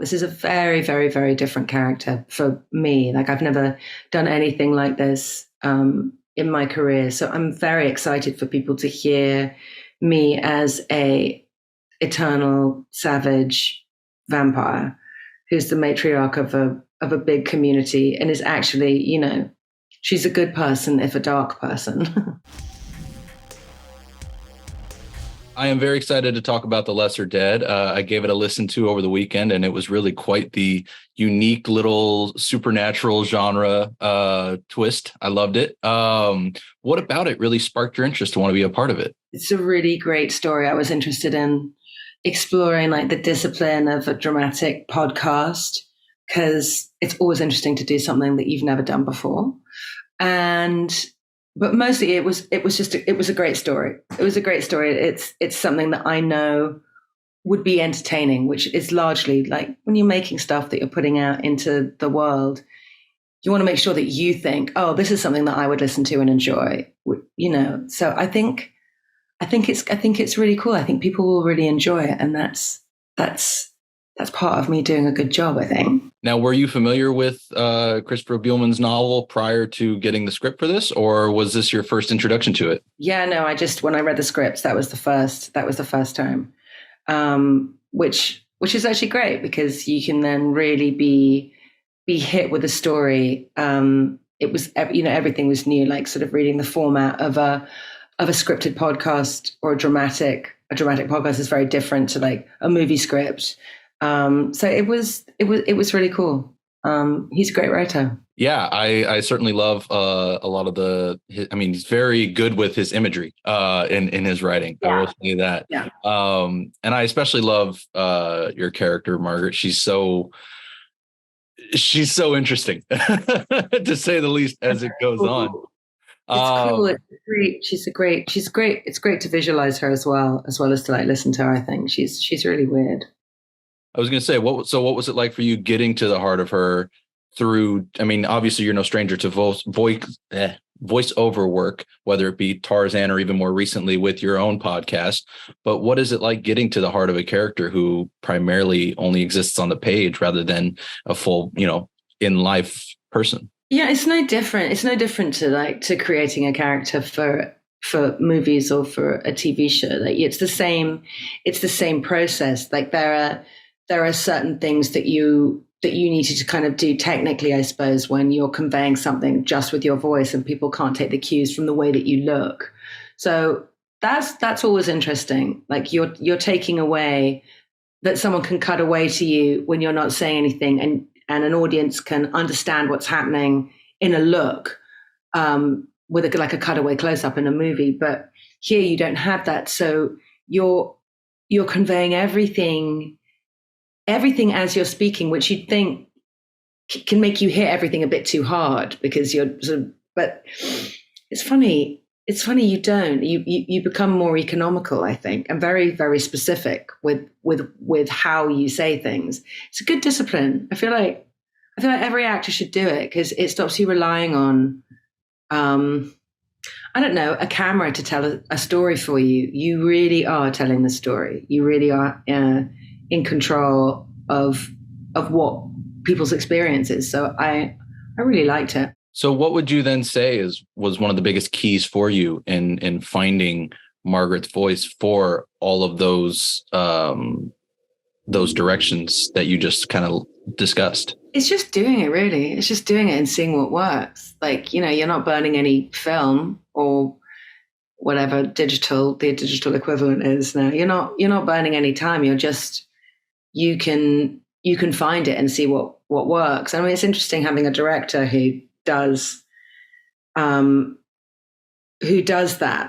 This is a very, very, very different character for me. Like I've never done anything like this in my career. So I'm very excited for people to hear me as a eternal savage vampire who's the matriarch of a big community and is actually, she's a good person, if a dark person. I am very excited to talk about The Lesser Dead. I gave it a listen to over the weekend, and it was really quite the unique little supernatural genre twist. I loved it. What about it really sparked your interest to want to be a part of it? It's a really great story. I was interested in exploring like the discipline of a dramatic podcast because it's always interesting to do something that you've never done before. But mostly it was a great story. It was a great story. It's something that I know would be entertaining, which is largely like when you're making stuff that you're putting out into the world, you want to make sure that you think, oh, this is something that I would listen to and enjoy, So I think it's really cool. I think people will really enjoy it. And that's part of me doing a good job, I think. Now, were you familiar with Christopher Buehlman's novel prior to getting the script for this, or was this your first introduction to it? Yeah, no, when I read the scripts, that was the first time, which is actually great because you can then really be hit with a story. It was, everything was new, like sort of reading the format of a scripted podcast or a dramatic podcast is very different to like a movie script. So it was really cool. He's a great writer. Yeah, I certainly love a lot of he's very good with his imagery in his writing. Yeah. I will say that. Yeah. And I especially love your character, Margaret. She's so interesting to say the least as it goes on. It's cool. It's great. She's great. It's great to visualize her as well as to like listen to her. I think she's really weird. I was going to say, what was it like for you getting to the heart of her through, obviously you're no stranger to voiceover work, whether it be Tarzan or even more recently with your own podcast. But what is it like getting to the heart of a character who primarily only exists on the page rather than a full, in life person? Yeah, it's no different. It's no different to creating a character for movies or for a TV show. Like it's the same process. Like there are certain things that you needed to kind of do technically, I suppose, when you're conveying something just with your voice and people can't take the cues from the way that you look. So that's always interesting. Like you're taking away that someone can cut away to you when you're not saying anything and an audience can understand what's happening in a look with a cutaway close up in a movie. But here you don't have that. So you're conveying everything as you're speaking, which you'd think can make you hit everything a bit too hard because you're but it's funny you don't. You become more economical, I think, and very, very specific with how you say things. It's a good discipline. I feel like every actor should do it because it stops you relying on I don't know, a camera to tell a story for you. You really are telling the story. You really are in control of what people's experience is. So I really liked it. So what would you then say was one of the biggest keys for you in finding Margaret's voice for all of those directions that you just kind of discussed? It's just doing it, really. It's just doing it and seeing what works. Like, you're not burning any film or whatever the digital equivalent is now. You're not burning any time. You can find it and see what works. It's interesting having a director who does that.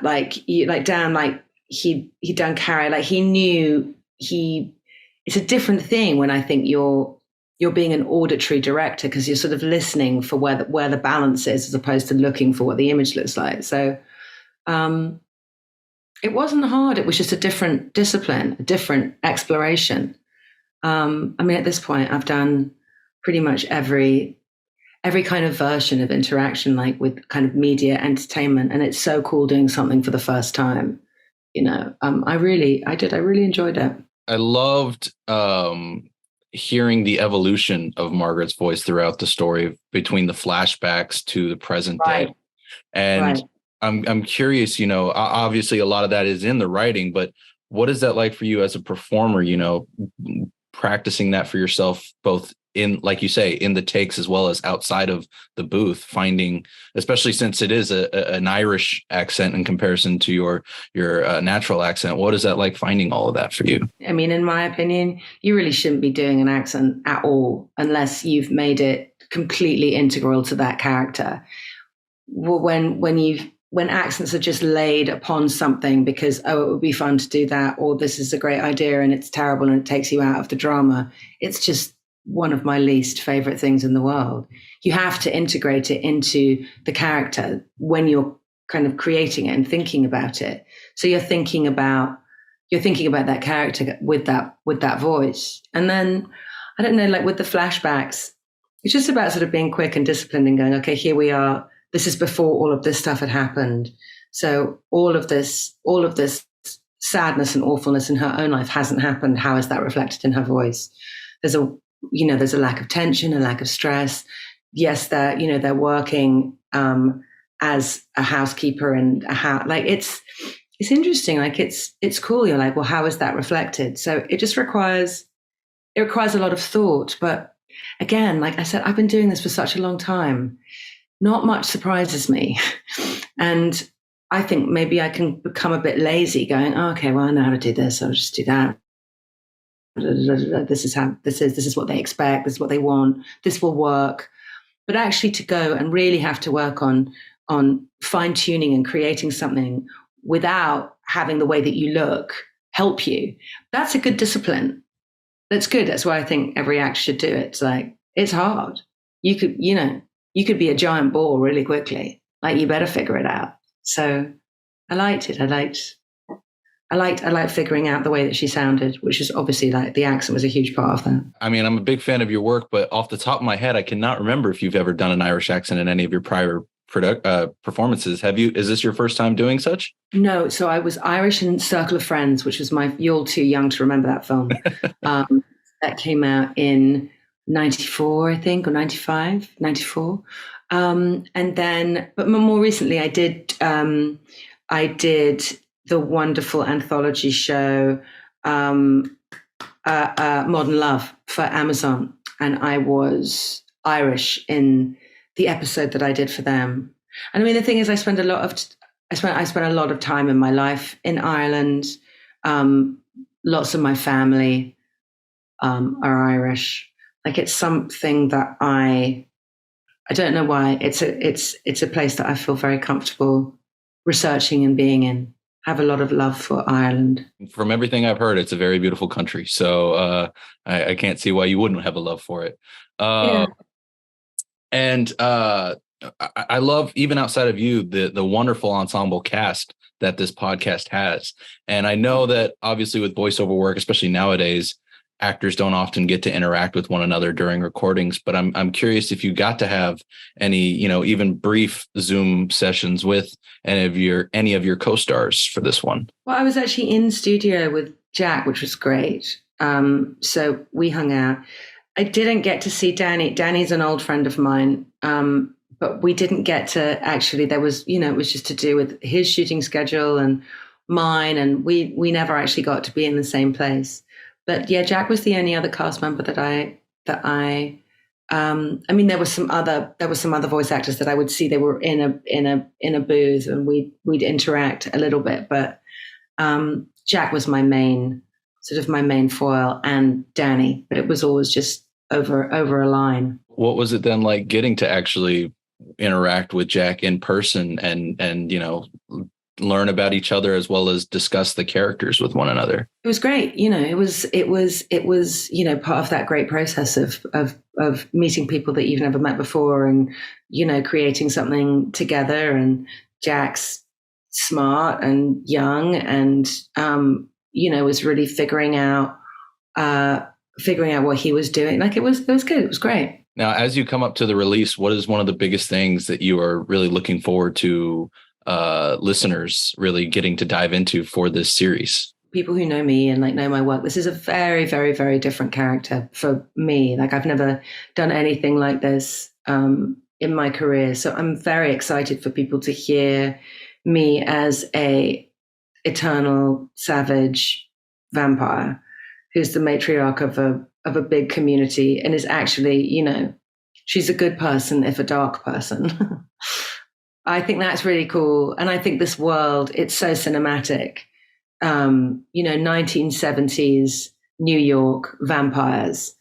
Like Dan, like he done Carrie. Like he knew it's a different thing when I think you're being an auditory director because you're sort of listening for where the balance is as opposed to looking for what the image looks like. So it wasn't hard. It was just a different discipline, a different exploration. At this point, I've done pretty much every kind of version of interaction, like with kind of media entertainment. And it's so cool doing something for the first time. I really enjoyed it. I loved hearing the evolution of Margaret's voice throughout the story between the flashbacks to the present day. And I'm curious, obviously a lot of that is in the writing, but what is that like for you as a performer, practicing that for yourself, both in, like you say, in the takes as well as outside of the booth, finding, especially since it is an Irish accent in comparison to your natural accent. What is that like, finding all of that for you? I mean, in my opinion, you really shouldn't be doing an accent at all unless you've made it completely integral to that character. When accents are just laid upon something because, it would be fun to do that, or this is a great idea and it's terrible and it takes you out of the drama, it's just one of my least favorite things in the world. You have to integrate it into the character when you're kind of creating it and thinking about it. So you're thinking about that character with that voice. And then, I don't know, like with the flashbacks, it's just about sort of being quick and disciplined and going, okay, here we are. This is before all of this stuff had happened. So all of this sadness and awfulness in her own life hasn't happened. How is that reflected in her voice? There's a lack of tension, a lack of stress. Yes, they're working as a housekeeper and it's interesting. Like it's cool. You're like, well, how is that reflected? So it just requires a lot of thought. But again, like I said, I've been doing this for such a long time. Not much surprises me. And I think maybe I can become a bit lazy going, oh, okay, well, I know how to do this. I'll just do that. This is what they expect. This is what they want. This will work. But actually to go and really have to work on fine tuning and creating something without having the way that you look help you. That's a good discipline. That's good. That's why I think every actor should do it. It's like, it's hard. You could be a giant ball really quickly. Like, you better figure it out. So I liked it. I liked figuring out the way that she sounded, which is obviously, like, the accent was a huge part of that. I mean, I'm a big fan of your work, but off the top of my head, I cannot remember if you've ever done an Irish accent in any of your prior performances. Have you? Is this your first time doing such? No. So I was Irish in Circle of Friends, which was you're all too young to remember that film. That came out in 94, I think, or 95, 94. And then, but more recently I did the wonderful anthology show, Modern Love, for Amazon. And I was Irish in the episode that I did for them. And I mean, the thing is, I spent a lot of time in my life in Ireland. Lots of my family are Irish. Like, it's something that I don't know why. It's a place that I feel very comfortable researching and being in. I have a lot of love for Ireland. From everything I've heard, it's a very beautiful country. So I can't see why you wouldn't have a love for it. Yeah. And I love, even outside of you, the wonderful ensemble cast that this podcast has. And I know that obviously with voiceover work, especially nowadays, actors don't often get to interact with one another during recordings, but I'm curious if you got to have any, even brief Zoom sessions with any of your co-stars for this one. Well, I was actually in studio with Jack, which was great. So we hung out. I didn't get to see Danny. Danny's an old friend of mine, but we didn't get to actually. There was, it was just to do with his shooting schedule and mine, and we never actually got to be in the same place. But yeah, Jack was the only other cast member that I mean, there were some other voice actors that I would see. They were in a booth, and we'd interact a little bit. But Jack was my main foil, and Danny. But it was always just over a line. What was it then like getting to actually interact with Jack in person and learn about each other as well as discuss the characters with one another? It was great. It was part of that great process of meeting people that you've never met before and, creating something together. And Jack's smart and young and, was really figuring out what he was doing. Like, it was good. It was great. Now, as you come up to the release, what is one of the biggest things that you are really looking forward to listeners really getting to dive into for this series? people who know me and like know my work, this is a very, very, very different character for me. Like I've never done anything like this in my career. So I'm very excited for people to hear me as a eternal savage vampire who's the matriarch of a big community and is actually, you know, she's a good person if a dark person. I think that's really cool. And I think this world, it's so cinematic. You know, 1970s New York vampires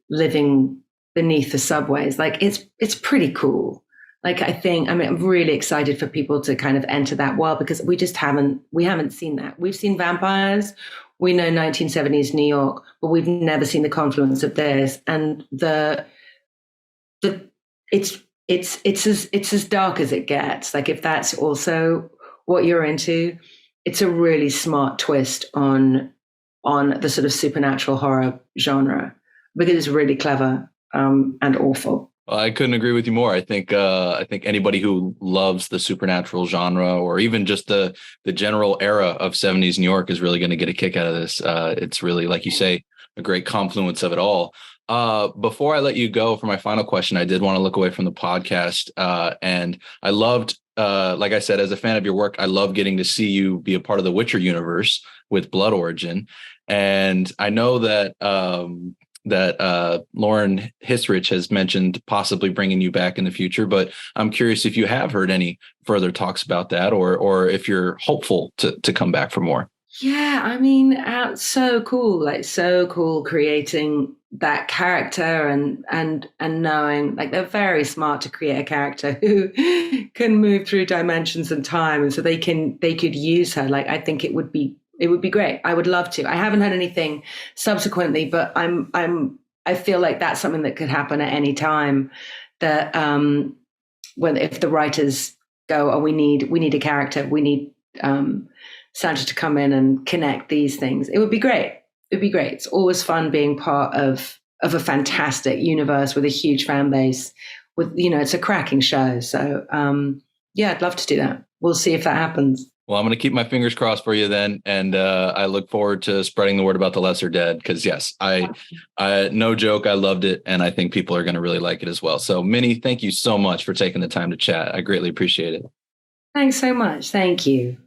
living beneath the subways. Like it's pretty cool. Like I'm really excited for people to kind of enter that world because we haven't seen that. We've seen vampires. We know 1970s New York, but we've never seen the confluence of this. And it's as dark as it gets. Like if that's also what you're into, it's a really smart twist on the sort of supernatural horror genre because it's really clever and awful. Well, I couldn't agree with you more. I think anybody who loves the supernatural genre or even just the general era of 70s New York is really going to get a kick out of this. It's really, like you say, a great confluence of it all. Before I let you go for my final question, I did want to look away from the podcast. And I loved, like I said, as a fan of your work, I love getting to see you be a part of the Witcher universe with Blood Origin. And I know that Lauren Hisrich has mentioned possibly bringing you back in the future, but I'm curious if you have heard any further talks about that or if you're hopeful to come back for more. Yeah, I mean, so cool creating that character and knowing like they're very smart to create a character who can move through dimensions and time, and so they could use her. Like I think it would be great. I would love to. I haven't heard anything subsequently, but I feel like that's something that could happen at any time. That if the writers go, oh, we need a character, we need Sandra to come in and connect these things. It would be great. It'd be great. It's always fun being part of a fantastic universe with a huge fan base. It's a cracking show. So yeah, I'd love to do that. We'll see if that happens. Well, I'm going to keep my fingers crossed for you then. And I look forward to spreading the word about The Lesser Dead because, yes, I no joke, I loved it. And I think people are going to really like it as well. So, Minnie, thank you so much for taking the time to chat. I greatly appreciate it. Thanks so much. Thank you.